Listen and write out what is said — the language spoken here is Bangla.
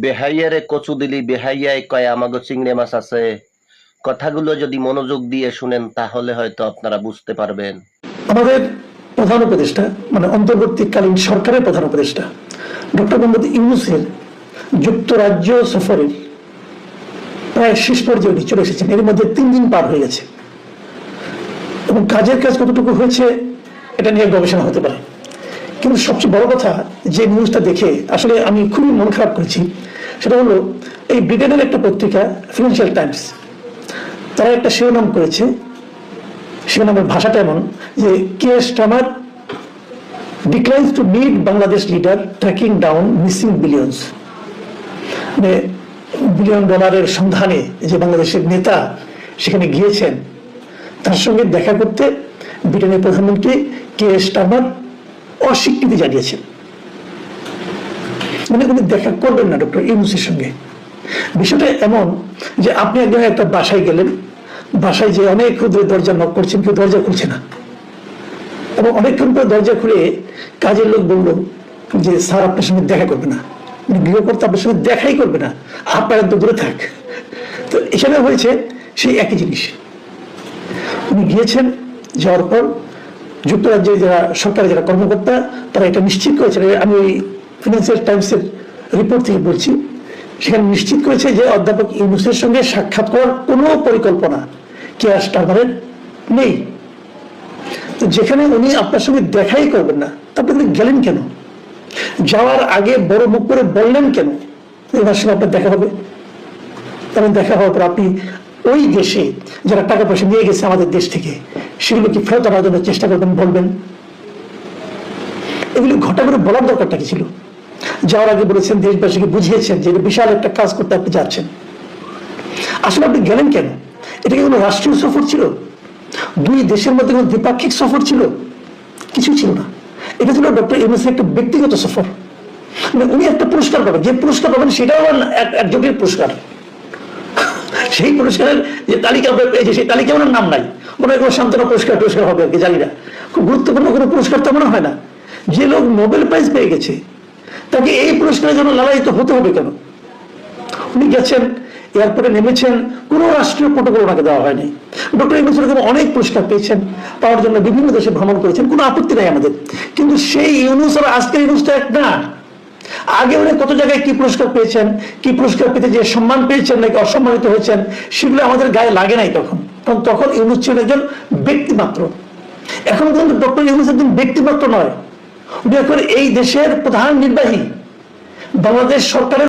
বেহাইয়ারে কচু দিলি বেহাইয়ায় কয় আমাগো চিংড়ি মাছ আছে। কথাগুলো যদি মনোযোগ দিয়ে শুনেন তাহলে হয়তো আপনারা বুঝতে পারবেন। আমাদের প্রধান উপদেষ্টা মানে অন্তর্বর্তীকালীন সরকারের প্রধান উপদেষ্টা ডক্টর মোহাম্মদ ইউনূসের যুক্তরাজ্য সফরের প্রায় শেষ পর্যায়ে উনি চলে এসেছেন। এর মধ্যে 3 দিন পার হয়ে গেছে এবং কাজের কাজ কতটুকু হয়েছে এটা নিয়ে গবেষণা হতে পারে। কিন্তু সবচেয়ে বড় কথা যে নিউজটা দেখে আসলে আমি খুবই মন খারাপ করেছি সেটা হলো এই ব্রিটেনের একটা পত্রিকা ফিনান্সিয়াল টাইমস, তারা একটা শিরোনাম করেছে, শিরোনামের ভাষাটা এমন যে Keir Starmer declines to meet Bangladesh leader tracking down missing billions. মানে $বিলিয়ন সন্ধানে যে বাংলাদেশের নেতা সেখানে গিয়েছেন তার সঙ্গে দেখা করতে ব্রিটেনের প্রধানমন্ত্রী কিয়ার স্টারমার অস্বীকৃতি জানিয়েছেন। মানে উনি দেখা করবেন না ডক্টর ইউনূসের সঙ্গে। বিষয়টা এমন যে আপনি একজন একটা বাসায় গেলেন, বাসায় যে অনেক দরজা নক করছেন, কেউ দরজা খুলছে না এবং অনেকক্ষণ পর দরজা খুলে কাজের লোক বলল যে স্যার আপনার সঙ্গে দেখা করবে না, গৃহকর্তা আপনার সঙ্গে দেখাই করবে না, আপনার একদম দূরে থাক। তো এখানে হয়েছে সেই একই জিনিস। উনি গিয়েছেন, যাওয়ার পর যুক্তরাজ্যের যারা সরকারের যারা কর্মকর্তা তারা এটা নিশ্চিত করেছেন, আমি ওই ফিনান্সিয়াল টাইমসের রিপোর্ট থেকে বলছি, সেখানে নিশ্চিত করেছে যে অধ্যাপক ইউনূসের সঙ্গে সাক্ষাৎ করার কোনো পরিকল্পনা কিয়ার স্টারমারের নেই। তো যেখানে উনি আপনার সঙ্গে দেখাই করবেন না, তারপরে আপনি গেলেন কেন? যাওয়ার আগে বড় মুখ করে বললেন কেন এবার সঙ্গে আপনার দেখা হবে? তেমন দেখা হওয়ার পর আপনি ওই দেশে যারা টাকা পয়সা নিয়ে গেছে আমাদের দেশ থেকে সেগুলো কি ফেরত আনার জন্য চেষ্টা করবেন, বলবেন? এগুলো ঘটা করে বলার দরকারটা কি ছিল? যাওয়ার আগে বলেছেন, দেশবাসীকে বুঝিয়েছেন যে বিশাল একটা কাজ করতে আপনি যাচ্ছেন। আসলে আপনি গেলেন কেন? এটা কি কোনো রাষ্ট্রীয় সফর ছিল? দুই দেশের মধ্যে কোনো দ্বিপাক্ষিক সফর ছিল? কিছু ছিল না। এটা ছিল ডক্টর ইউনূসের একটা ব্যক্তিগত সফর। উনি একটা পুরস্কার পাবেন, যে পুরস্কার পাবেন সেটাও এক জটিল পুরস্কার। সেই পুরস্কারের যে তালিকা পেয়েছে সেই তালিকা ওনার নাম নাই, মনে হয় কোনো সান্ত্বনা পুরস্কার টুরস্কার হবে আর কি, জানি না। খুব গুরুত্বপূর্ণ কোনো পুরস্কার তো মনে হয় না। যে লোক নোবেল প্রাইজ পেয়ে গেছে তাকে এই পুরস্কারের জন্য লালায়িত হতে হবে কেন? উনি গেছেন, এয়ারপোর্টে নেমেছেন, কোনো রাষ্ট্রীয় প্রটোকল ওনাকে দেওয়া হয়নি। ডক্টর ইউনূস অনেক পুরস্কার পেয়েছেন, পাওয়ার জন্য বিভিন্ন দেশে ভ্রমণ করেছেন, কোনো আপত্তি নাই আমাদের। কিন্তু সেই ইউনূস আর আজকের ইউনূস তো এক না। আগে উনি কত জায়গায় কি পুরস্কার পেয়েছেন, কি পুরস্কার পেতে যে সম্মান পেয়েছেন নাকি অসম্মানিত হয়েছেন সেগুলো আমাদের গায়ে লাগে নাই তখন, কারণ তখন ইউনূস ছিলেন একজন ব্যক্তি মাত্র। এখন কিন্তু ডক্টর ইউনূস একজন ব্যক্তি মাত্র নয়, উনি এখন এই দেশের প্রধান নির্বাহী, বাংলাদেশ সরকারের